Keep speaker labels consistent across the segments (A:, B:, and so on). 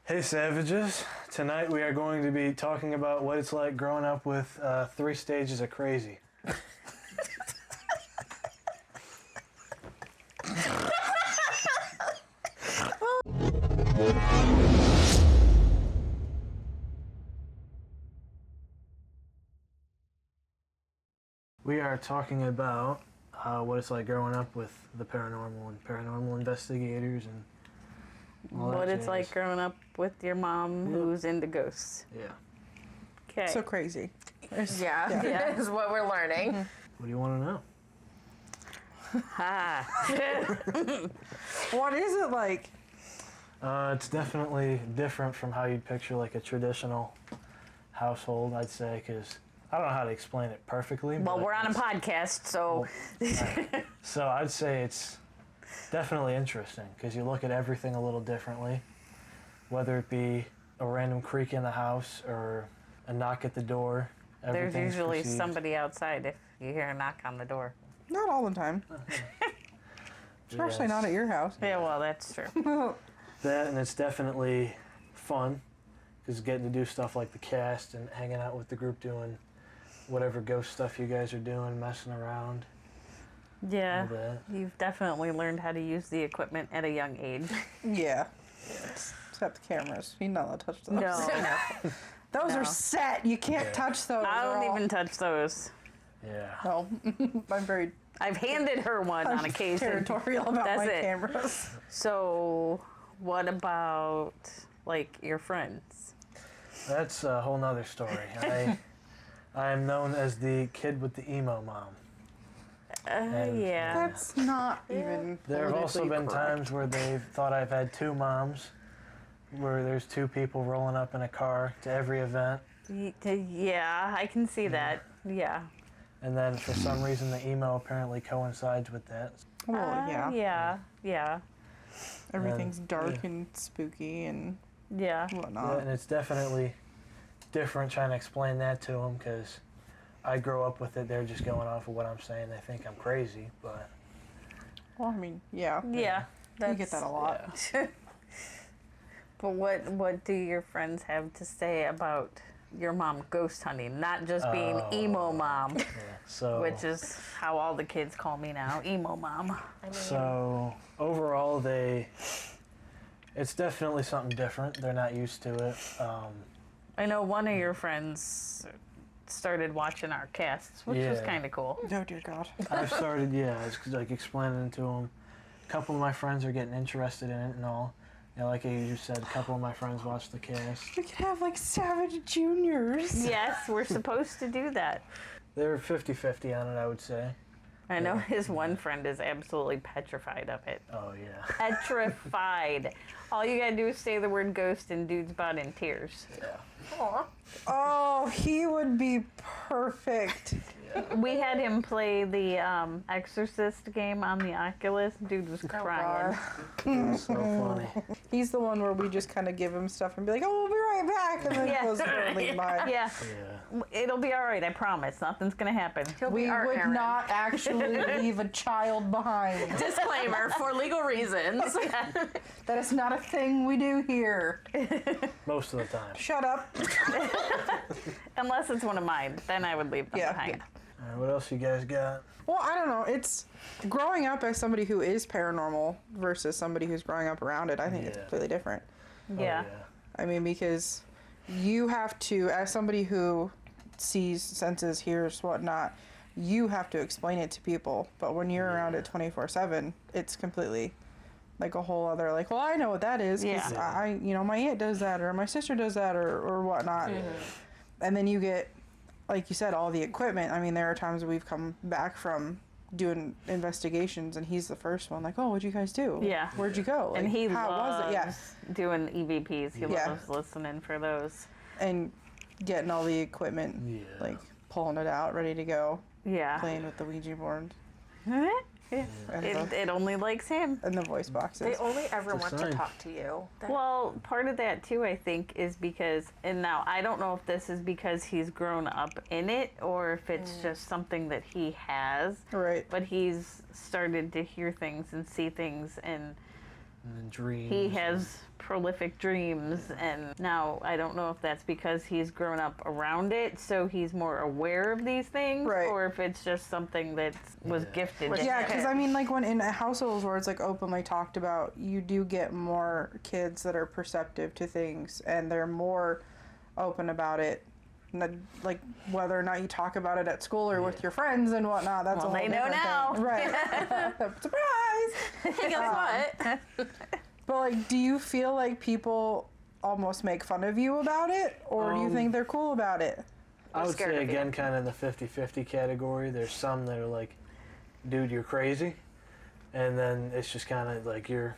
A: Hey Savages, tonight we are going to be talking about what it's like growing up with 3 stages of crazy. We are talking about what it's like growing up with the paranormal and paranormal investigators and all that
B: What it's
A: jazz.
B: like growing up with your mom who's into ghosts.
A: Yeah.
B: Okay.
C: So crazy.
D: Yeah, is what we're learning.
A: What do you want to know?
C: What is it like?
A: It's definitely different from how you'd picture like a traditional household, I'd say, because I don't know how to explain it perfectly.
B: well,
A: but
B: we're on a podcast, so
A: So I'd say it's definitely interesting because you look at everything a little differently, whether it be a random creak in the house or a knock at the door.
B: there's
A: Everything's
B: usually
A: perceived.
B: somebody outside if you hear a knock on the door.
C: Not all the time. Especially
A: Yes.
C: not at your house.
B: Yeah, well, that's true.
A: That, and it's definitely fun because getting to do stuff like the cast and hanging out with the group doing whatever ghost stuff you guys are doing, messing around.
B: Yeah,
A: All that.
B: you've definitely learned how to use the equipment at a young age.
C: Yeah. Except the cameras. You're not allowed to touch those.
B: No,
C: Those
B: No.
C: are set. You can't touch those.
B: I
C: They're
B: don't
C: all-
B: even touch those.
A: Yeah.
C: No. I'm very
B: I've handed her one on occasion.
C: territorial about
B: That's
C: my
B: it.
C: cameras.
B: So, what about like your friends?
A: That's a whole nother story. I am known as the kid with the emo mom. And,
B: Yeah.
C: That's not even.
A: There have also
C: politically
A: been
C: correct.
A: times where they've thought I've had 2 moms, where there's 2 people rolling up in a car to every event,
B: Yeah, I can see that. Yeah.
A: and then for some reason the emo apparently coincides with that.
C: Well, yeah.
B: Yeah.
C: Everything's dark
A: yeah.
C: and spooky and
B: Yeah.
C: whatnot.
A: And it's definitely different trying to explain that to them because I grow up with it. They're just going off of what I'm saying. They think I'm crazy, but
C: Well, I mean, yeah.
B: Yeah.
C: You get that a lot.
B: But what do your friends have to say about your mom ghost hunting? Not just being emo mom,
A: yeah. So
B: which is how all the kids call me now, emo mom.
A: So overall, it's definitely something different. They're not used to it.
B: I know one of your friends started watching our casts, which was
A: Yeah.
B: kind of cool.
C: Oh, dear God.
A: I've started, it's like explaining it to them. A couple of my friends are getting interested in it and all. Like you just said, a couple of my friends watch the cast.
C: We could have like Savage Juniors.
B: Yes, we're supposed to do that.
A: They're 50-50 on it, I would say.
B: I know his one friend is absolutely petrified of it.
A: Oh, yeah.
B: Petrified. All you gotta do is say the word ghost and dude's about in tears.
D: Aw.
C: Oh, he would be perfect.
B: We had him play the Exorcist game on the Oculus. Dude was crying.
A: It's so funny.
C: He's the one where we just kind of give him stuff and be like, "Oh, we'll be right back," and then
B: Yeah.
C: he goes and leave by.
B: Yeah,
A: Yeah.
B: it'll be all right. I promise. Nothing's gonna happen.
D: He'll
C: We
D: be our
C: would
D: Aaron.
C: not actually leave a child behind.
D: Disclaimer for legal reasons.
C: That is not a thing we do here.
A: Most of the time.
C: Shut up.
B: Unless it's one of mine, then I would leave them
C: Yeah,
B: behind.
A: All right, what else you guys got?
C: Well, I don't know. It's growing up as somebody who is paranormal versus somebody who's growing up around it. I think it's
A: Yeah.
C: completely different.
B: Yeah.
A: Oh,
C: I mean, because you have to, as somebody who sees, senses, hears, whatnot, you have to explain it to people. But when you're around it 24/7, it's completely like a whole other, like, well, I know what that is because
B: Yeah.
C: my aunt does that or my sister does that or whatnot. And then you get, like you said, all the equipment. I mean, there are times we've come back from doing investigations and he's the first one, like, oh, what'd you guys do?
B: Yeah.
C: Where'd you go? Like,
B: And he
C: how was
B: loves
C: it? Yeah.
B: doing EVPs. He
C: Yeah.
B: loves listening for those.
C: And getting all the equipment,
A: Yeah.
C: like pulling it out, ready to go,
B: Yeah.
C: playing with the Ouija board
B: Yeah.
C: and,
B: It only likes him.
C: the voice boxes.
D: They only ever
A: It's a
D: want to
A: sign.
D: talk to you.
B: Well, part of that too, I think, is because, and now I don't know if this is because he's grown up in it or if it's just something that he has,
C: Right.
B: but he's started to hear things and see things, and
A: And dreams.
B: he has prolific dreams, and now I don't know if that's because he's grown up around it, so he's more aware of these things,
C: Right.
B: or if it's just something that was gifted to
C: Yeah,
B: him.
C: because I mean, like when in households where it's like openly talked about, you do get more kids that are perceptive to things and they're more open about it. Like whether or not you talk about it at school or with your friends and whatnot, that's
B: Well,
C: a whole
B: they know
C: different
B: now.
C: thing. Right? Surprise!
D: Hey, guess what?
C: But like, do you feel like people almost make fun of you about it, or do you think they're cool about it?
A: I would
D: scared
A: say
D: of you.
A: again, kind of in the 50-50 category. There's some that are like, dude, you're crazy. And then it's just kind of like, you're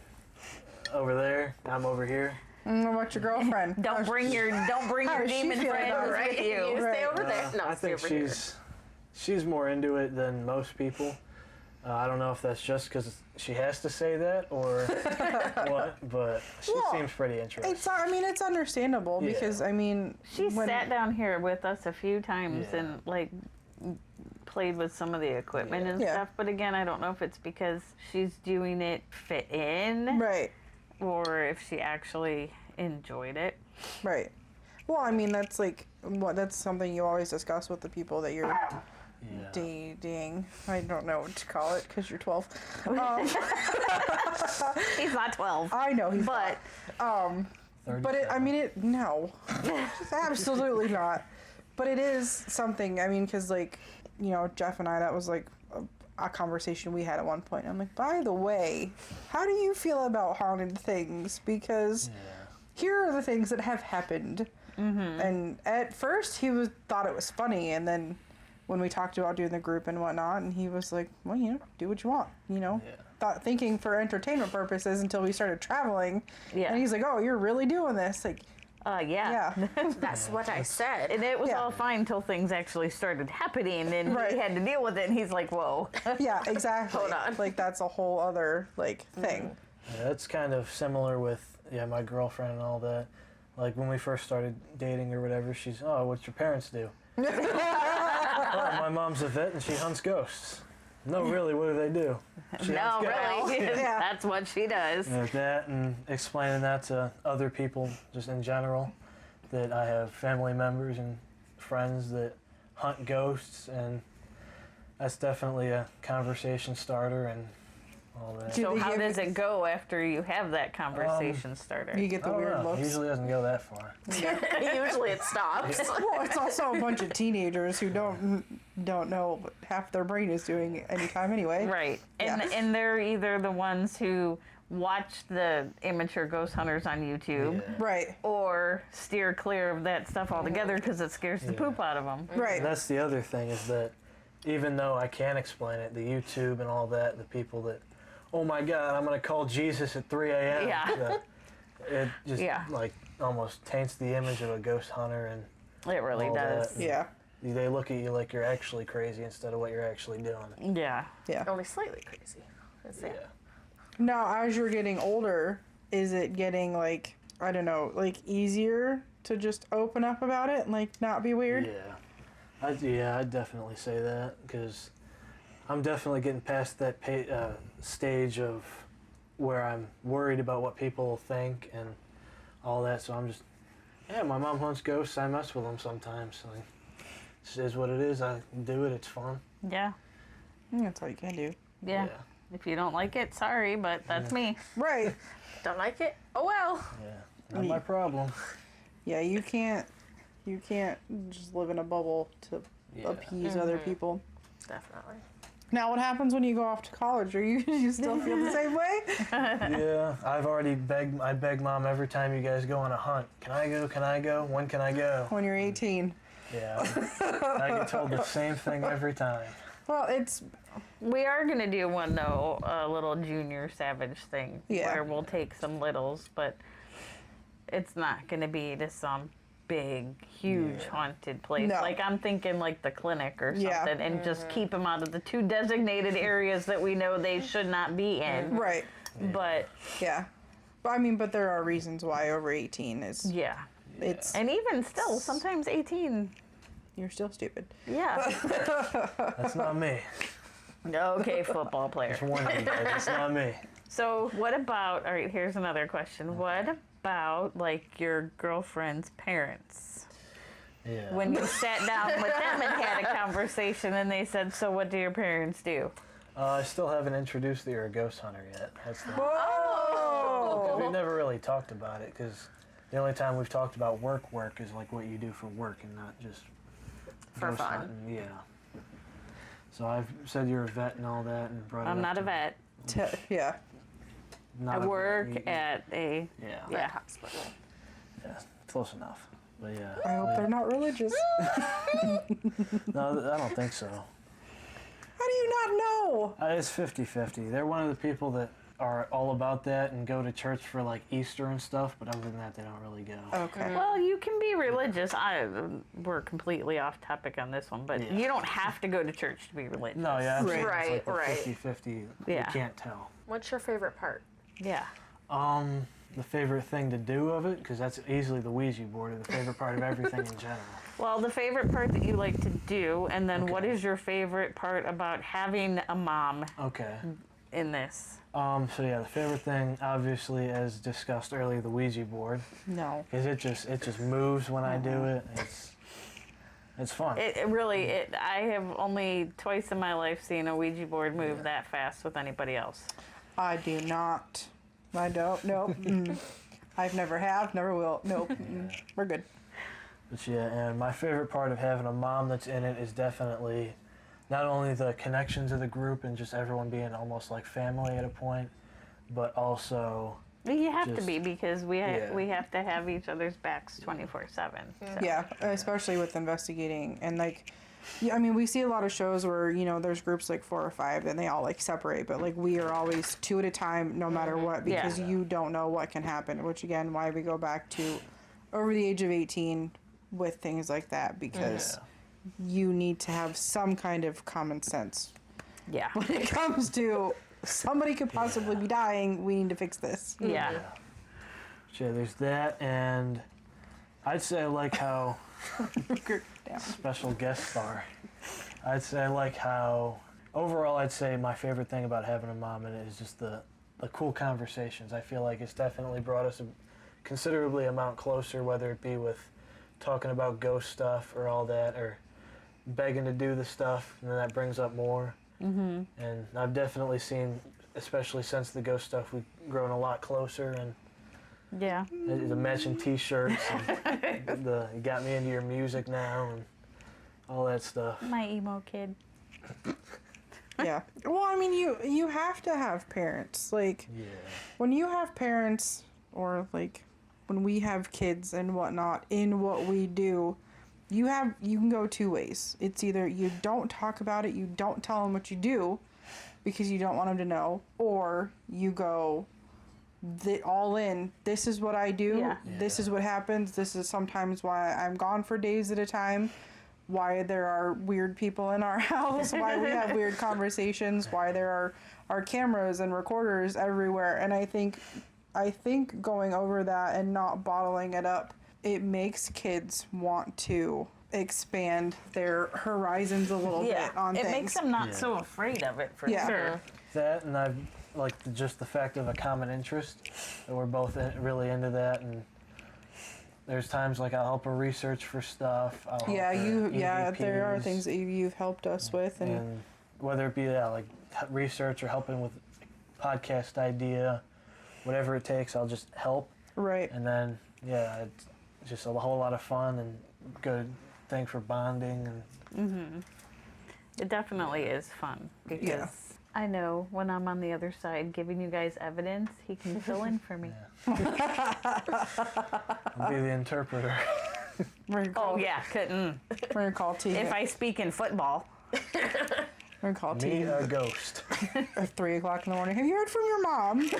A: over there, I'm over here.
C: What about your girlfriend?
B: Don't bring your
C: does she
B: demon
C: feel
B: friends
C: about it?
B: with you.
D: You
C: Right.
D: stay over there. No,
A: I
D: stay
A: think
D: over here.
A: she's more into it than most people. I don't know if that's just because she has to say that or what, but she
C: Well,
A: seems pretty interested.
C: It's understandable
A: Yeah.
C: because I mean,
B: She sat down here with us a few times
A: Yeah.
B: and like played with some of the equipment and
C: Yeah.
B: stuff. But again, I don't know if it's because she's doing it fit in
C: right.
B: or if she actually enjoyed it.
C: Right. Well, I mean, that's like that's something you always discuss with the people that you're
A: Yeah.
C: dating. I don't know what to call it because you're 12.
B: He's not 12.
C: I know he's
B: But
C: not. But no, absolutely not. But it is something. I mean, because like, you know, Jeff and I, that was like a conversation we had at one point. I'm like, by the way, how do you feel about haunted things? Because here are the things that have happened. Mm-hmm. And at first he thought it was funny, and then when we talked about doing the group and whatnot, and he was like, well, you know, do what you want, you know. Thinking for entertainment purposes until we started traveling.
B: Yeah.
C: And he's like, oh, you're really doing this? Like,
B: yeah.
D: That's what I said.
B: And it was
C: Yeah.
B: all fine until things actually started happening and
C: Right.
B: he had to deal with it, and he's like, whoa.
C: yeah, exactly.
D: Hold on.
C: Like, that's a whole other, like, thing.
A: Yeah, that's kind of similar with my girlfriend and all that. Like when we first started dating or whatever, she's, oh, what's your parents do? Oh, my mom's a vet and she hunts ghosts. No, really, what do they do? She
B: No,
A: hunts ghosts.
B: really.
C: Yeah.
B: That's what she does.
A: Yeah, that and explaining that to other people just in general, that I have family members and friends that hunt ghosts, and that's definitely a conversation starter and all that.
C: Do
B: So
C: they
B: how
C: give-
B: does it go after you have that conversation starter?
C: You get the
A: I don't
C: weird
A: know.
C: looks.
A: Usually doesn't go that far.
D: Usually it stops.
C: Well, it's also a bunch of teenagers who don't know what half their brain is doing anytime anyway.
B: Right. And
C: Yeah.
B: and they're either the ones who watch the amateur ghost hunters on YouTube
A: Yeah.
C: Right.
B: or steer clear of that stuff altogether because it scares the poop out of them.
C: Right.
A: And that's the other thing, is that even though I can explain it, the YouTube and all that, the people that, oh my God, I'm going to call Jesus at 3 a.m.
B: Yeah.
A: It just
B: Yeah.
A: like almost taints the image of a ghost hunter, and
B: It really
A: all
B: does.
A: that.
C: Yeah.
A: They look at you like you're actually crazy instead of what you're actually doing.
B: Yeah.
C: Yeah.
D: Only slightly crazy. That's it.
A: Yeah.
C: Now, as you're getting older, is it getting like, I don't know, like easier to just open up about it and like not be weird?
A: I'd definitely say that, because I'm definitely getting past that stage of where I'm worried about what people think and all that. So I'm just, my mom hunts ghosts. I mess with them sometimes. Like, it is what it is. I do it. It's fun.
B: Yeah.
C: That's all you can do.
B: Yeah. If you don't like it, sorry, but that's me.
C: Right.
D: Don't like it? Oh well.
A: Yeah. Not my problem.
C: Yeah, you can't just live in a bubble to
A: Yeah.
C: appease other people.
D: Definitely.
C: Now, what happens when you go off to college? Are you still feel the same way?
A: Yeah, I beg Mom every time you guys go on a hunt. Can I go? Can I go? When can I go?
C: When you're 18.
A: Yeah. I get told the same thing every time.
C: Well, it's
B: We are going to do one, though, a little junior savage thing.
C: Yeah.
B: Where we'll take some littles, but it's not going to be to some big, huge haunted place.
C: No.
B: Like, I'm thinking like the clinic or something,
C: Yeah.
B: and just keep them out of the 2 designated areas that we know they should not be in.
C: right.
B: But,
C: Yeah. But I mean, but there are reasons why over 18 is
B: yeah.
C: it's
B: And even still, sometimes 18.
C: you're still stupid.
B: Yeah.
A: That's not me.
B: Okay, football player.
A: Just warning you guys, it's not me.
B: So what about, all right, here's another question.
A: Okay.
B: What about like your girlfriend's parents?
A: Yeah.
B: When you sat down with them and had a conversation and they said, so what do your parents do?
A: I still haven't introduced you're a ghost hunter yet. That's the
C: Whoa!
A: We've never really talked about it because the only time we've talked about work is like what you do for work and not just
D: For
A: ghost
D: fun.
A: hunting. Yeah. So I've said you're a vet and all that and brought it
B: I'm
A: up
B: not a
A: to-
B: vet.
C: Yeah.
A: Not
B: I
A: a vet.
B: work at a,
A: Yeah.
B: Yeah.
D: Vet hospital.
A: Yeah. Close enough. But yeah.
C: I hope they're not religious.
A: No, I don't think so.
C: How do you not know?
A: It's 50-50. They're one of the people that are all about that and go to church for like Easter and stuff, but other than that, they don't really go.
C: Okay.
B: well, you can be religious. We're completely off topic on this one, but
A: Yeah.
B: you don't have to go to church to be religious.
A: No, yeah, I'm saying
D: Right,
A: it's like
D: right.
A: the 50-50.
B: Yeah.
A: You can't tell.
D: What's your favorite part?
B: Yeah.
A: The favorite thing to do of it, because that's easily the Ouija board, or the favorite part of everything in general.
B: Well, the favorite part that you like to do, and then what
A: Okay.
B: is your favorite part about having a mom
A: Okay.
B: in this?
A: So yeah, the favorite thing, obviously, as discussed earlier, the Ouija board,
C: No.
A: because it just moves when I do it. It's fun.
B: It really, I have only twice in my life seen a Ouija board move that fast with anybody else.
C: I do not. I don't. Nope. I've never have. Never will. Nope. We're good.
A: But yeah, and my favorite part of having a mom that's in it is definitely not only the connection to the group and just everyone being almost like family at a point, but also
B: You have to
A: Just-
B: be because
A: yeah.
B: we have to have each other's backs 24/7. So.
C: Yeah, especially with investigating and like, yeah, I mean, we see a lot of shows where there's groups like 4 or 5 and they all like separate, but like we are always 2 at a time, no matter what, because
B: Yeah.
C: you don't know what can happen. Which again, why we go back to over the age of 18 with things like that, because you need to have some kind of common sense
B: Yeah.
C: when it comes to somebody could possibly be dying. We need to fix this.
B: Yeah.
A: yeah, there's that, and I'd say I like how
C: Down.
A: special guest star. I'd say I like how overall I'd say my favorite thing about having a mom in it is just the cool conversations. I feel like it's definitely brought us a considerably amount closer, whether it be with talking about ghost stuff or all that, or begging to do the stuff, and then that brings up more. Mm-hmm. And I've definitely seen, especially since the ghost stuff, we've grown a lot closer, and
B: Yeah.
A: the matching T-shirts, and you got me into your music now, and all that stuff.
B: My emo kid.
C: Yeah. Well, I mean, you have to have parents. Like,
A: Yeah.
C: when you have parents, or like when we have kids and whatnot in what we do, you can go 2 ways. It's either you don't talk about it, you don't tell them what you do because you don't want them to know, or you go all in. This is what I do.
B: Yeah.
C: This is what happens. This is sometimes why I'm gone for days at a time. Why there are weird people in our house, why we have weird conversations, why there are cameras and recorders everywhere. And I think going over that and not bottling it up, it makes kids want to expand their horizons a little
B: Yeah.
C: bit on
B: It
C: things.
B: makes them not
A: Yeah.
B: so afraid of it for
C: Yeah.
B: sure.
A: That, and I've like just the fact of a common interest that we're both really into that, and there's times like I'll help her research for stuff. I'll help
C: Yeah,
A: her
C: there are
A: EVPs,
C: things that you've helped us with, and
A: and whether it be like research or helping with podcast idea, whatever it takes, I'll just help,
C: right.
A: and then it's just a whole lot of fun and good thing for bonding, and
B: It definitely is fun because I know when I'm on the other side giving you guys evidence, he can fill in for me.
A: I'll be the interpreter.
C: We're gonna call,
B: Oh yeah, couldn't.
C: We're gonna call Teagan.
B: If I speak in football,
C: We're gonna call
A: Me
C: Teagan
A: a ghost.
C: at 3 o'clock in the morning. Have you heard from your mom?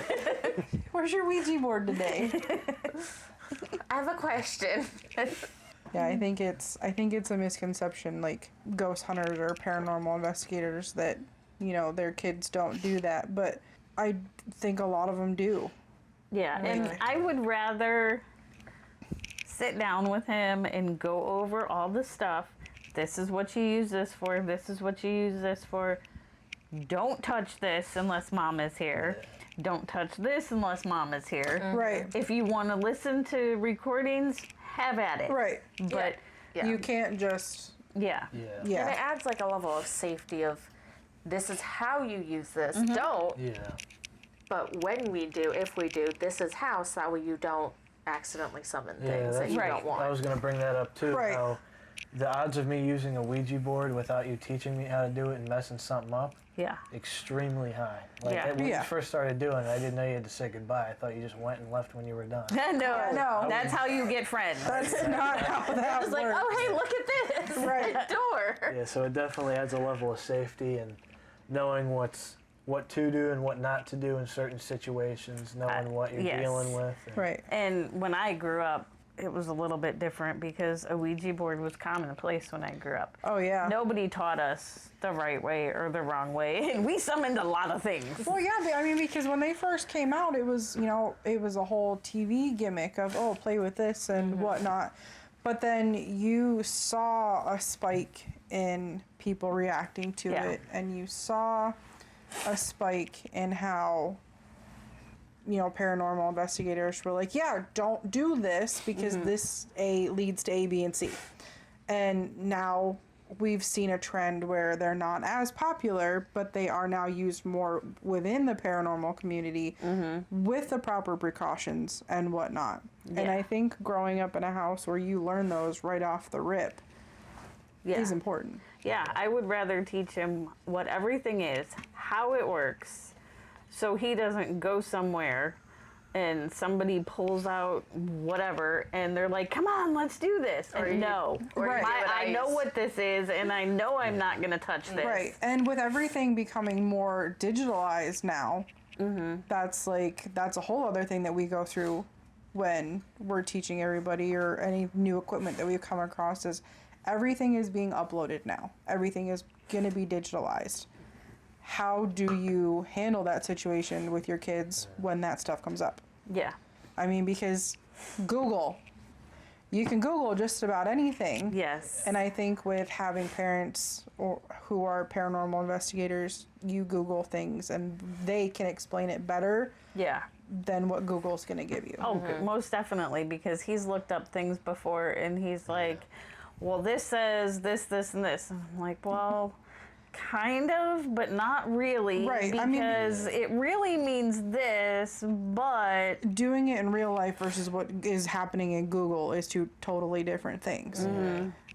C: Where's your Ouija board today?
D: I have a question.
C: Yeah, I think it's a misconception, like ghost hunters or paranormal investigators, that their kids don't do that, but I think a lot of them do.
B: yeah, and
D: Really?
B: I would rather sit down with him and go over all the stuff. This is what you use this for. This is what you use this for. Don't touch this unless mom is here. don't touch this unless mom is here.
C: Right.
B: If you want to listen to recordings, have at it.
C: Right.
B: But
D: Yeah.
C: You can't just.
B: yeah.
A: Yeah.
C: Yeah.
D: And it adds like a level of safety of this is how you use this. Don't.
A: Yeah.
D: But when we do, if we do, this is how, so that way you don't accidentally summon
A: Yeah,
D: things that
A: that's-
D: you
B: Right.
D: don't want.
A: I was going to bring that up too.
C: Right.
A: How the odds of me using a Ouija board without you teaching me how to do it and messing something up,
B: Yeah.
A: extremely high. Like
B: Yeah.
A: when
C: Yeah.
A: you first started doing it, I didn't know you had to say goodbye. I thought you just went and left when you were done.
B: No.
C: No.
B: That's how you get friends.
C: That's not how that
D: It's like,
C: works.
D: oh, hey, look at this.
C: Right.
D: The door.
A: Yeah, so it definitely adds a level of safety and knowing what to do and what not to do in certain situations, knowing what you're
B: yes.
A: dealing with. And
C: Right.
B: And when I grew up, it was a little bit different because a Ouija board was commonplace when I grew up.
C: Oh yeah.
B: Nobody taught us the right way or the wrong way, and we summoned a lot of things.
C: Well, yeah, I mean, because when they first came out, it was, it was a whole TV gimmick of, oh, play with this and whatnot. But then you saw a spike in people reacting to
B: Yeah.
C: it, and you saw a spike in how, paranormal investigators were like, yeah, don't do this because this leads to A, B, and C. And now we've seen a trend where they're not as popular, but they are now used more within the paranormal community with the proper precautions and whatnot. And
B: Yeah.
C: I think growing up in a house where you learn those right off the rip
B: Yeah.
C: is important.
B: Yeah, I would rather teach him what everything is, how it works, so he doesn't go somewhere and somebody pulls out whatever and they're like, come on, let's do this.
D: Or
B: And
D: you-
B: no,
D: or you do what
B: I
D: I
B: know
D: use.
B: what this is and I know I'm not going to touch this.
C: Right. And with everything becoming more digitalized now, that's a whole other thing that we go through when we're teaching everybody or any new equipment that we come across is everything is being uploaded now. Everything is going to be digitalized. How do you handle that situation with your kids when that stuff comes up?
B: Yeah.
C: I mean, because Google, you can Google just about anything.
B: Yes.
C: And I think with having parents who are paranormal investigators, you Google things and they can explain it better
B: yeah.
C: than what Google's going to give you.
B: Oh, most definitely, because he's looked up things before and he's like, well, this says this, this, and this. And I'm like, well, kind of, but not really.
C: Right,
B: Because it really means this, but
C: Doing it in real life versus what is happening in Google is two totally different things.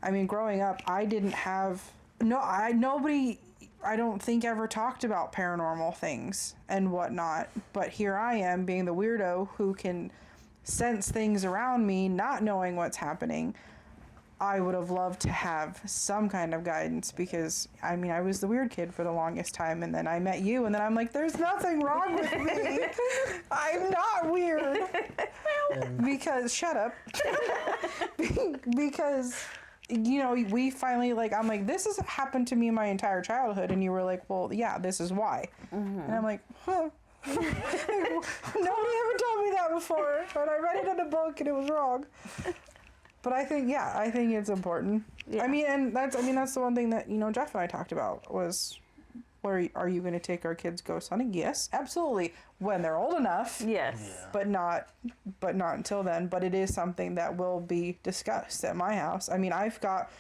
C: I mean, growing up, I didn't have nobody I don't think ever talked about paranormal things and whatnot, but here I am being the weirdo who can sense things around me, not knowing what's happening. I would have loved to have some kind of guidance because, I mean, I was the weird kid for the longest time, and then I met you, and then I'm like, there's nothing wrong with me. I'm not weird. Because, shut up. Because, we finally, I'm like, this has happened to me my entire childhood, and you were like, well, yeah, this is why. And I'm like, huh. Nobody ever told me that before, and I read it in a book, and it was wrong. But I think it's important.
B: Yeah.
C: I mean, that's the one thing that, Jeff and I talked about was, are you going to take our kids ghost hunting? Yes, absolutely. When they're old enough.
B: yes.
C: But not until then. But it is something that will be discussed at my house. I mean, I've got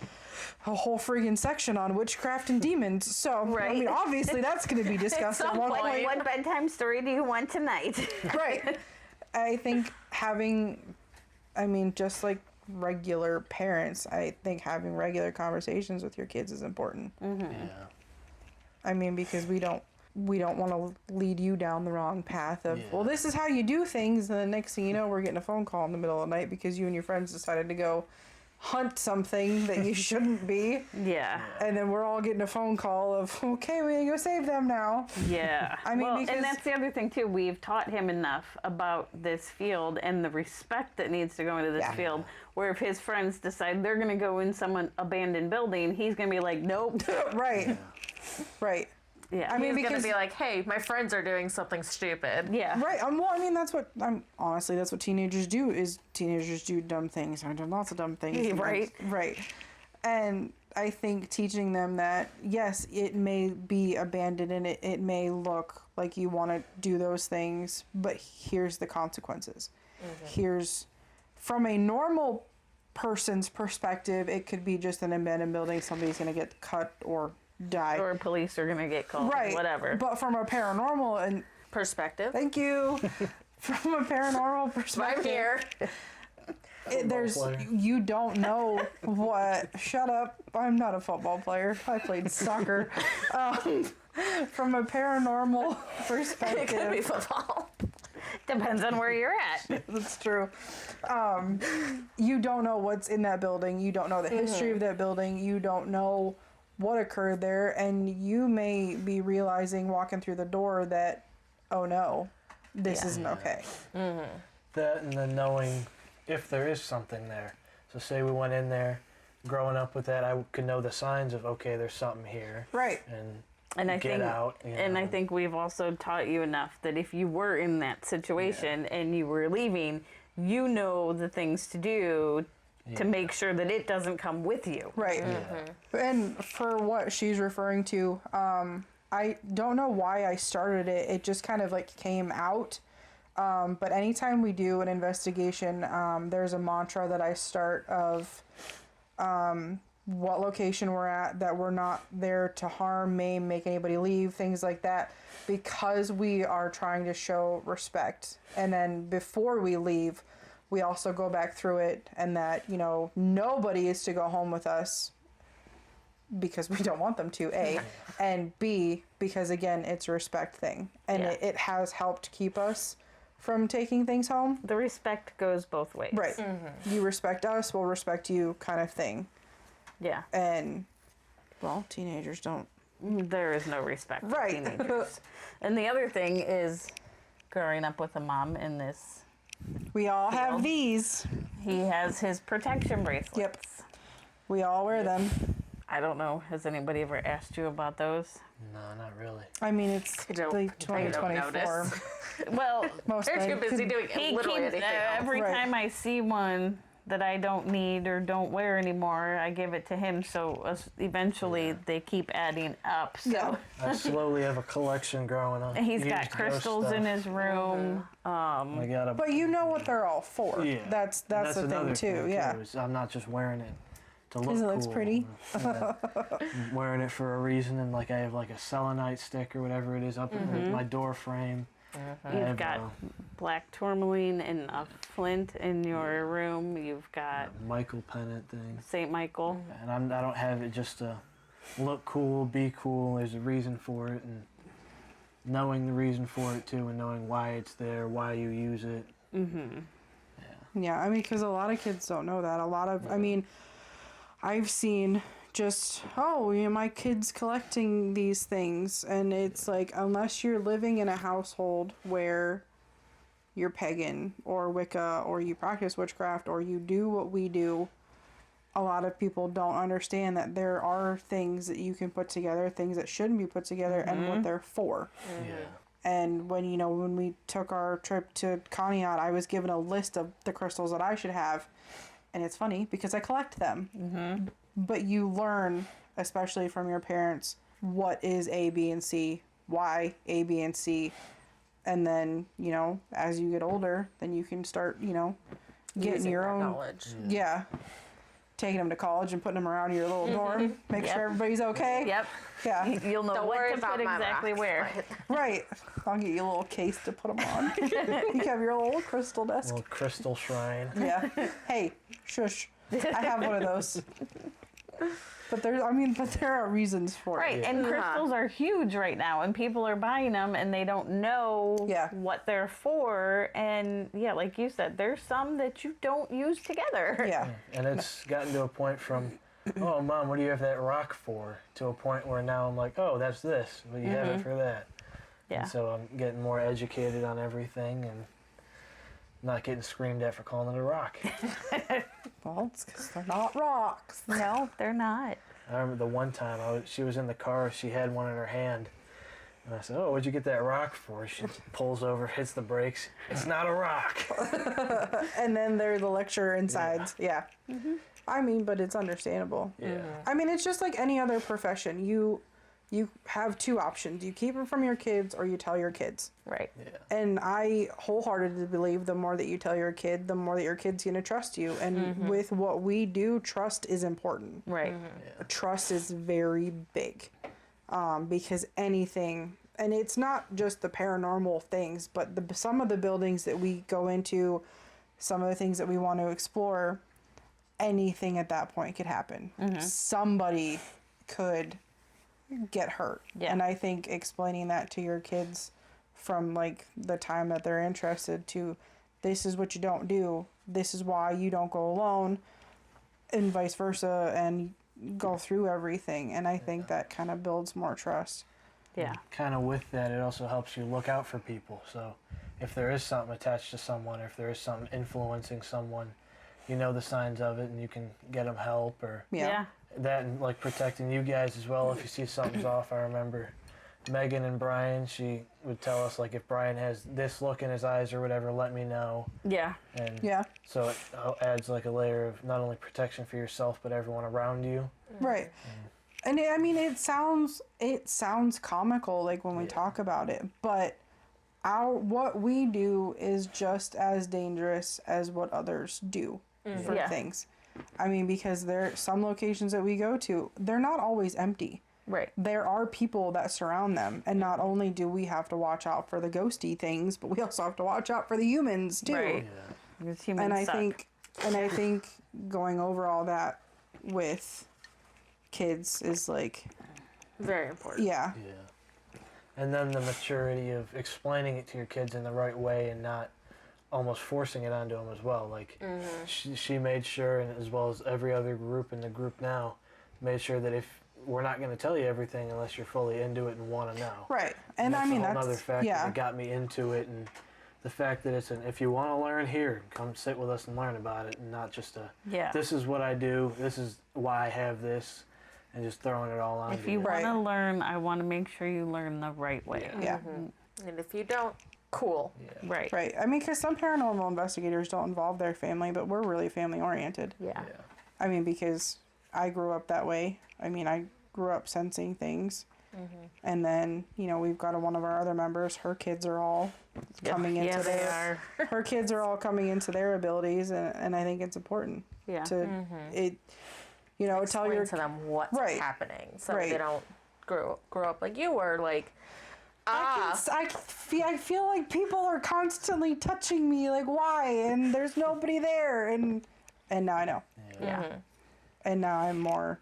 C: a whole friggin' section on witchcraft and demons. So,
B: Right.
C: I mean, obviously that's going to be discussed at one point.
B: What bedtime story do you want tonight?
C: Right. I think just like regular parents, I think having regular conversations with your kids is important.
A: Yeah.
C: I mean, because we don't want to lead you down the wrong path of, well, this is how you do things, and the next thing you know, we're getting a phone call in the middle of the night because you and your friends decided to go hunt something that you shouldn't be.
B: Yeah.
C: And then we're all getting a phone call of, okay, we gotta go save them now.
B: Yeah.
C: I mean,
B: well,
C: because-
B: and that's the other thing too. We've taught him enough about this field and the respect that needs to go into this
C: Yeah.
B: field. Where if his friends decide they're going to go in some abandoned building, he's going to be like, nope.
C: Right. Right.
B: Yeah.
C: I mean,
D: He's
C: because
D: gonna be like, hey, my friends are doing something stupid.
B: yeah.
C: Right. Well, I mean, that's what teenagers do. Is teenagers do dumb things. I've done lots of dumb things.
B: Right.
C: Right. And I think teaching them that, yes, it may be abandoned and it may look like you want to do those things, but here's the consequences. Here's, from a normal person's perspective, it could be just an abandoned building, somebody's going to get cut or die.
B: Or police are gonna get called.
C: Right.
B: Whatever.
C: But from a paranormal and
D: Perspective.
C: thank you. From a paranormal perspective,
D: I'm here.
C: there's
A: player.
C: you don't know what. Shut up! I'm not a football player. I played soccer. From a paranormal
D: It could be
C: perspective,
D: football.
B: Depends on where you're at.
C: that's true. You don't know what's in that building. You don't know the history of that building. You don't know what occurred there, and you may be realizing walking through the door that, oh no, this isn't okay.
A: That, and then knowing if there is something there. So say we went in there, growing up with that, I could know the signs of, okay, there's something here,
C: Right.
A: and
B: I
A: get
B: think,
A: out.
B: and I think we've also taught you enough that if you were in that situation and you were leaving, you know the things to do to make sure that it doesn't come with you.
C: Right. And for what she's referring to, I don't know why I started it. It just kind of like came out. But anytime we do an investigation, there's a mantra that I start of what location we're at, that we're not there to harm, maim, make anybody leave, things like that, because we are trying to show respect. And then before we leave, we also go back through it, and that, you know, nobody is to go home with us because we don't want them to, A, and B, because again, it's a respect thing. And
B: Yeah.
C: it has helped keep us from taking things home.
B: The respect goes both ways.
C: Right. You respect us, we'll respect you, kind of thing.
B: Yeah.
C: And, well, teenagers don't.
B: There is no respect for
C: Right.
B: teenagers. And the other thing is, growing up with a mom in this,
C: We all have
B: Field.
C: these.
B: he has his protection bracelets.
C: Yep. We all wear them.
B: I don't know. Has anybody ever asked you about those?
A: No, not really.
C: I mean, it's
D: I don't-
C: like
D: I don't
C: 2024.
D: notice.
B: Well,
C: Most
D: They're too
C: things.
D: busy doing
B: he
D: literally
B: keeps,
D: anything else.
B: every
C: Right.
B: time I see one that I don't need or don't wear anymore, I give it to him. So eventually they keep adding up. So
C: Yeah.
A: I slowly have a collection growing up.
B: he's got
A: Used ghost
B: crystals in
A: stuff.
B: his room.
A: I got a.
C: But you know what they're all for.
A: Yeah.
C: That's the
A: another
C: thing too. Yeah.
A: is I'm not just wearing it to look
C: Because it
A: cool.
C: looks pretty.
A: I'm wearing it for a reason, and like I have like a selenite stick or whatever it is up in my door frame. I
B: You've
A: have,
B: got black tourmaline and a flint in your room. You've got
A: a Michael pennant thing,
B: St. Michael.
A: and I don't have it just to look cool, be cool. There's a reason for it, and knowing the reason for it too, and knowing why it's there, why you use it.
C: Yeah, I mean, because a lot of kids don't know that. A lot of, I mean, I've seen just, oh, you know, my kid's collecting these things. And it's like, unless you're living in a household where you're pagan or Wicca or you practice witchcraft or you do what we do, a lot of people don't understand that there are things that you can put together, things that shouldn't be put together, and what they're for.
A: Yeah.
C: And when we took our trip to Conneaut, I was given a list of the crystals that I should have. And it's funny because I collect them. But you learn, especially from your parents, what is A, B, and C, why A, B, and C. And then, you know, as you get older, then you can start, you know, getting
D: Using
C: your
D: that
C: own
D: knowledge.
C: Yeah. Taking them to college and putting them around your little dorm. Make sure everybody's okay.
B: Yep.
C: Yeah.
B: You'll know
D: Don't
B: what
D: worry
B: to
D: about
B: put
D: my
B: exactly
D: rocks,
B: where.
D: but-
C: Right. I'll get you a little case to put them on. You have your little crystal desk.
A: Little crystal shrine.
C: Yeah. Hey, shush. I have one of those. But there are reasons for
B: Right,
C: it.
B: and crystals are huge right now, and people are buying them, and they don't know
C: Yeah.
B: what they're for. And yeah, like you said, there's some that you don't use together.
C: Yeah.
A: And it's gotten to a point from, oh, Mom, what do you have that rock for? To a point where now I'm like, oh, that's this. But you have it for that.
B: Yeah.
A: And so I'm getting more educated on everything and not getting screamed at for calling it a rock.
C: Well, it's because they're not rocks.
B: No, they're not.
A: I remember the one time she was in the car, she had one in her hand, And I said, oh, what'd you get that rock for? She pulls over, hits the brakes. It's not a rock.
C: And then there's the lecture inside. Yeah. I mean, but it's understandable.
A: Yeah.
C: I mean, it's just like any other profession. You have two options. You keep it from your kids or you tell your kids.
B: Right.
A: Yeah.
C: And I wholeheartedly believe the more that you tell your kid, the more that your kid's going to trust you. And with what we do, trust is important.
B: Right.
C: Trust is very big. Because anything, and it's not just the paranormal things, but some of the buildings that we go into, some of the things that we want to explore, anything at that point could happen. Somebody could get hurt.
B: Yeah.
C: And I think explaining that to your kids from like the time that they're interested to, this is what you don't do, this is why you don't go alone, and vice versa, and go through everything. And I think that kind of builds more trust.
B: Yeah.
A: Kind of with that, it also helps you look out for people. So if there is something attached to someone, or if there is something influencing someone, you know the signs of it and you can get them help, or
C: Yeah.
A: that, and like protecting you guys as well if you see something's off. I remember Megan and Brian, she would tell us, like, if Brian has this look in his eyes or whatever, let me know.
B: Yeah.
A: And
C: Yeah.
A: so it adds like a layer of not only protection for yourself but everyone around you.
C: Right. And I mean, it sounds comical, like when we talk about it, but what we do is just as dangerous as what others do for
B: Yeah.
C: things. I mean, because some locations that we go to, they're not always empty.
B: Right.
C: There are people that surround them, and not only do we have to watch out for the ghosty things, but we also have to watch out for the humans too.
B: Right.
A: Yeah.
B: Because humans
C: And I
B: suck.
C: think going over all that with kids is like,
D: Very important.
C: yeah.
A: Yeah. And then the maturity of explaining it to your kids in the right way and not almost forcing it onto them as well. Like, she made sure, and as well as every other group in the group now, made sure that if we're not going to tell you everything unless you're fully into it and want to know.
C: Right. And I mean,
A: a whole
C: that's
A: other factor
C: yeah.
A: that got me into it, and the fact that if you want to learn here, come sit with us and learn about it, and not just
B: Yeah.
A: this is what I do, this is why I have this, and just throwing it all on.
B: If you want to learn, I want to make sure you learn the right way.
C: Yeah.
D: And if you don't, cool.
B: Right.
C: Right. I mean, because some paranormal investigators don't involve their family, but we're really family oriented.
B: Yeah.
C: I mean, because I grew up that way. I mean, I grew up sensing things. And then, we've got one of our other members, her kids are all coming into
B: Yeah, they
C: their
B: are.
C: her kids are all coming into their abilities, and I think it's important
B: Yeah.
C: to tell
D: Explain
C: your
D: to them what's
C: Right.
D: happening, so
C: Right.
D: they don't grow up like you were. Like,
C: I feel like people are constantly touching me, like, why? And there's nobody there, and now I know.
B: Yeah.
C: And now I'm more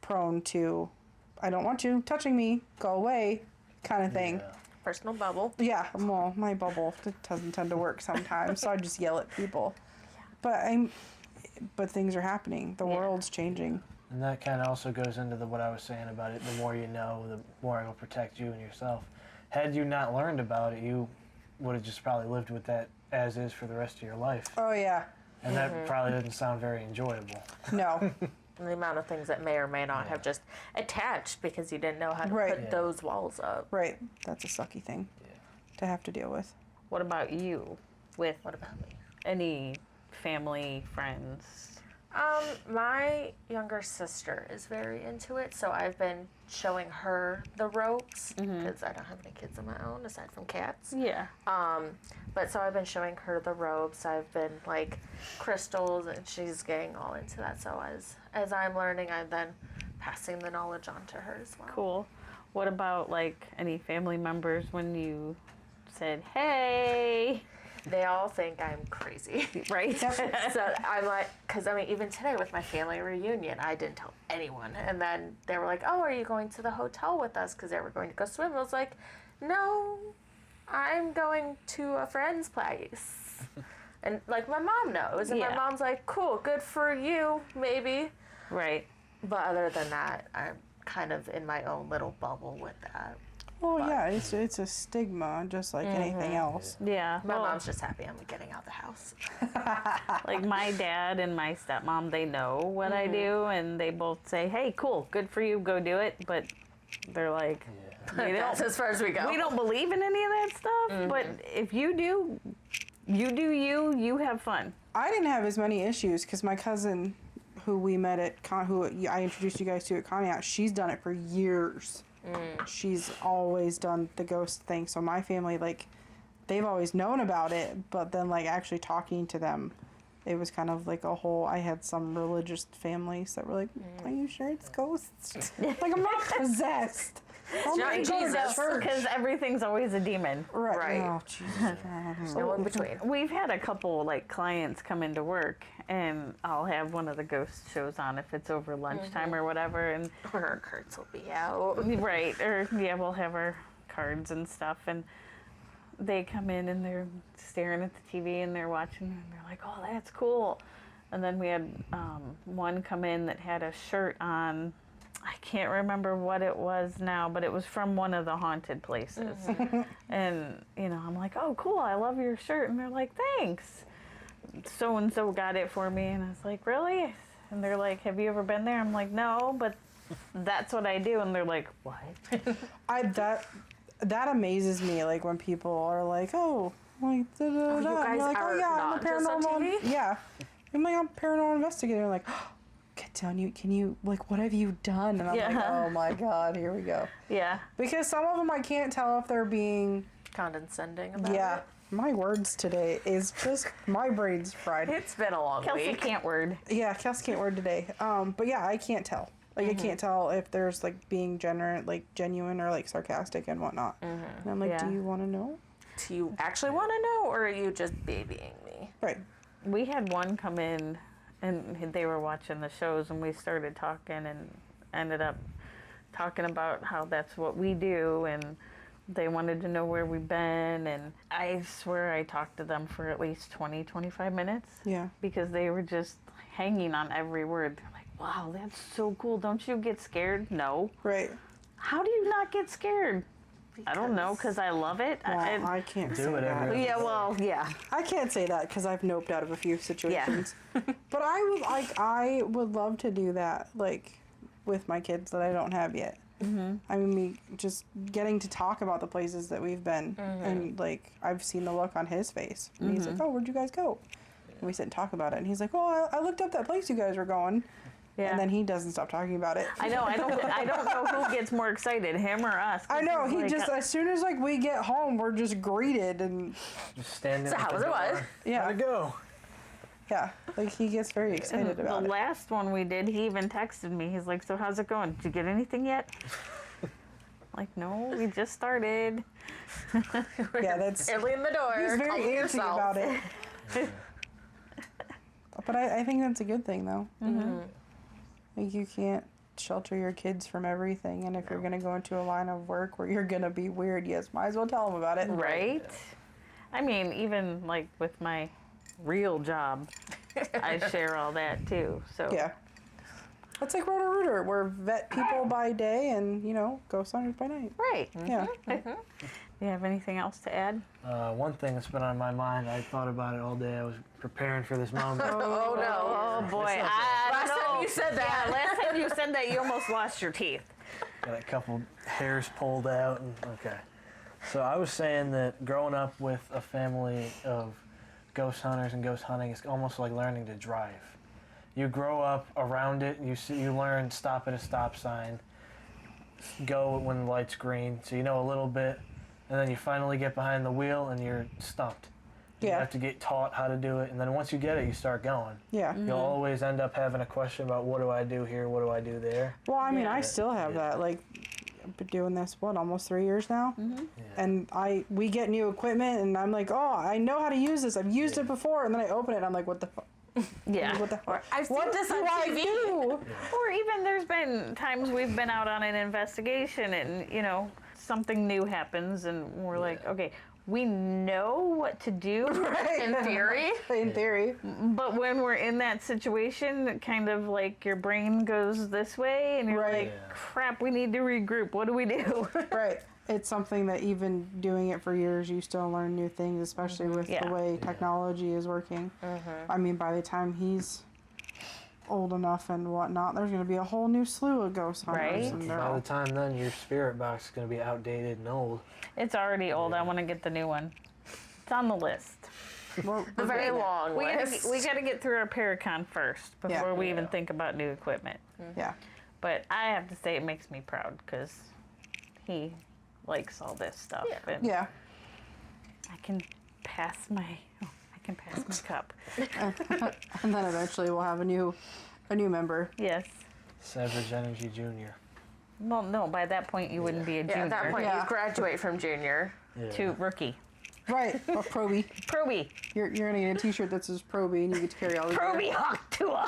C: prone to, I don't want you touching me, go away, kind of thing.
A: Yeah.
D: personal bubble.
C: Yeah, well, my bubble doesn't tend to work sometimes, so I just yell at people. But things are happening. The world's changing.
A: And that kind of also goes into what I was saying about it. The more you know, the more it will protect you and yourself. Had you not learned about it, you would have just probably lived with that as is for the rest of your life.
C: Oh yeah.
A: And that probably doesn't sound very enjoyable.
C: No.
D: And the amount of things that may or may not have just attached because you didn't know how to
C: Right.
D: put those walls up.
C: Right. That's a sucky thing to have to deal with.
B: What about you? With
D: What about me?
B: any family, friends?
D: My younger sister is very into it, so I've been showing her the ropes because I don't have any kids of my own aside from cats.
B: Yeah.
D: But so I've been showing her the ropes. I've been like crystals, and she's getting all into that. So as I'm learning, I'm then passing the knowledge on to her as well.
B: Cool. What about like any family members when you said, "Hey"?
D: They all think I'm crazy.
B: Right.
D: So I'm like, because I mean, even today with my family reunion, I didn't tell anyone. And then they were like, "Oh, are you going to the hotel with us?" Because they were going to go swim. I was like, "No, I'm going to a friend's place." And like my mom knows, and my
B: Yeah.
D: mom's like, "Cool, good for you, maybe."
B: Right.
D: But other than that, I'm kind of in my own little bubble with that.
C: Well, yeah, it's a stigma, just like anything else.
B: Yeah.
D: My
B: well,
D: mom's just happy I'm getting out of the house.
B: like my dad and my stepmom, they know what I do, and they both say, "Hey, cool, good for you, go do it." But they're like,
D: That's as far as we go.
B: We don't believe in any of that stuff, but if you do, you have fun.
C: I didn't have as many issues because my cousin, who we met at who I introduced you guys to at Cognac, she's done it for years. She's always done the ghost thing. So my family, like, they've always known about it, but then like actually talking to them, it was kind of like a whole. I had some religious families that were like, "Are you sure it's ghosts?" Like, I'm not possessed. I'm
D: not
C: not going to
D: Jesus.
C: church.
B: Because everything's always a demon.
D: Right.
C: Oh, Jesus.
D: No in between.
B: We've had a couple like clients come into work, and I'll have one of the ghost shows on if it's over lunchtime or whatever, and
D: Or our cards will be out.
B: right, or yeah, we'll have our cards and stuff, and they come in and they're staring at the TV and they're watching, and they're like, "Oh, that's cool." And then we had one come in that had a shirt on. I can't remember what it was now, but it was from one of the haunted places. And, you know, I'm like, "Oh, cool, I love your shirt." And they're like, "Thanks. So-and-so got it for me." And I was like, "Really?" And they're like, "Have you ever been there?" I'm like, "No, but that's what I do." And they're like, "What?"
C: That amazes me, like when people are like, "Oh, like da da da,"
D: you
C: and
D: guys
C: you're like,
D: are
C: "Oh yeah, I'm a
D: not just on
C: paranormal."
D: TV?
C: Yeah, I'm like, "I'm a paranormal investigator." They're like, oh, "Get down, can you like what have you done?" And I'm like,
B: Yeah.
C: "Oh my god, here we go."
B: Yeah.
C: Because some of them I can't tell if they're being
D: Condescending about
C: yeah.
D: it.
C: My words today is just my brain's fried.
D: It's been a long
B: Kelsey
D: week.
B: can't word.
C: Yeah, Kels can't word today. But yeah, I can't tell. Like I can't tell if there's like being genuine or like sarcastic and whatnot. And I'm like,
B: Yeah.
C: "Do you want to know?"
D: Do you actually want to know, or are you just babying me?
C: Right.
B: We had one come in and they were watching the shows and we started talking and ended up talking about how that's what we do, and they wanted to know where we've been, and I swear I talked to them for at least 20-25 minutes
C: Yeah.
B: because they were just hanging on every word. They're like, "Wow, that's so cool. Don't you get scared?" No.
C: Right.
B: How do you not get scared? I don't know, because I love it.
C: Well, I can't
A: Do
C: say
A: it
C: that.
A: every-
B: Yeah, well, yeah.
C: I can't say that because I've noped out of a few situations. But I would love to do that, like with my kids that I don't have yet. I mean, just getting to talk about the places that we've been, and like I've seen the look on his face, and he's like, "Oh, where'd you guys go?" And we sit and talk about it, and he's like, "Oh, I looked up that place you guys were going,"
B: Yeah.
C: and then he doesn't stop talking about it.
B: I know. I don't know who gets more excited, him or us.
C: I know. He
B: Like,
C: just as soon as like we get home, we're just greeted, and
A: Just standing
D: So
A: at
D: how
A: the
D: was it
A: door.
D: was?
C: yeah,
A: How'd it go?
C: yeah, like he gets very excited
B: the
C: about it.
B: last one we did, he even texted me. He's like, "So how's it going? Did you get anything yet?" Like, "No, we just started."
C: Yeah, that's.
D: Barely in the door.
C: He's very
D: Calm
C: antsy
D: yourself.
C: about it. But I think that's a good thing, though. Like, you can't shelter your kids from everything, and if you're going to go into a line of work where you're going to be weird, yes, might as well tell them about it.
B: Right? I mean, even like with my real job, I share all that too. So
C: Yeah. It's like Roto-Rooter. We're vet people by day and, ghost hunters by night.
B: Right.
C: Yeah.
B: Do you have anything else to add?
A: One thing that's been on my mind, I thought about it all day. I was preparing for this moment.
D: Oh no.
B: Oh boy!
D: Last time you said that.
B: Yeah, last time you said that, you almost lost your teeth.
A: Got a couple hairs pulled out. Okay. So I was saying that growing up with a family of ghost hunters and ghost hunting is almost like learning to drive. You grow up around it. You learn stop at a stop sign, go when the light's green, so you know a little bit, and then you finally get behind the wheel and you're stumped. You
C: Yeah.
A: have to get taught how to do it, and then once you get it, you start going.
C: Yeah.
A: You'll always end up having a question about what do I do here, what do I do there.
C: Well, I mean,
B: Yeah.
C: I still have that. Like, I've been doing this, almost 3 years now?
A: Yeah.
C: And we get new equipment, and I'm like, oh, I know how to use this. I've used it before. And then I open it, and I'm like, what the fuck?
B: Yeah.
C: What the fuck?
D: I've seen
C: What
D: this
C: do
D: on
C: I
D: TV.
C: do?
B: Or even there's been times we've been out on an investigation and, something new happens and we're like, okay, we know what to do
D: In theory.
C: In theory.
B: but when we're in that situation, it kind of like your brain goes this way and you're
C: Right.
B: like, crap, we need to regroup. What do we do?
C: Right. It's something that even doing it for years, you still learn new things, especially with
B: Yeah.
C: the way technology is working. I mean, by the time he's old enough and whatnot, there's going to be a whole new slew of ghost hunters.
B: Right.
C: And they're
A: By
C: all,
A: the time then, your spirit box is going to be outdated and old.
B: It's already old. I
A: Yeah.
B: want to get the new one. It's on the list.
C: we're
D: The very long
B: We
D: list.
B: gotta get through our Paracon first before we even think about new equipment.
C: yeah.
B: But I have to say, it makes me proud because he likes all this stuff,
D: Yeah.
B: and
C: Yeah.
B: I can pass my cup.
C: And then eventually we'll have a new member.
B: Yes.
A: Savagely Energi Jr.
B: Well, no. By that point, you wouldn't be a junior.
D: Yeah, at that point,
C: Yeah.
D: you graduate from junior.
A: Yeah.
B: To rookie.
C: Right. Or Proby.
B: Proby.
C: You're going to get a t-shirt that says Proby and you get to carry all the
B: Proby Hawk Tua.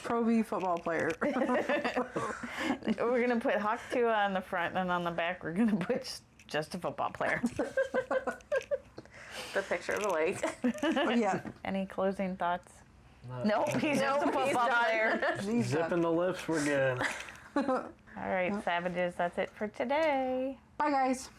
C: Proby football player.
B: We're gonna put Hawk Tua on the front, and on the back, we're gonna put just a football player.
D: The picture of the lake.
C: Yeah.
B: Any closing thoughts?
A: Not-
B: Nope. He's just a
D: Nope, he's
B: football
D: done.
B: player.
C: He's done.
A: Zipping the lips, we're good.
B: All right, savages. That's it for today.
C: Bye, guys.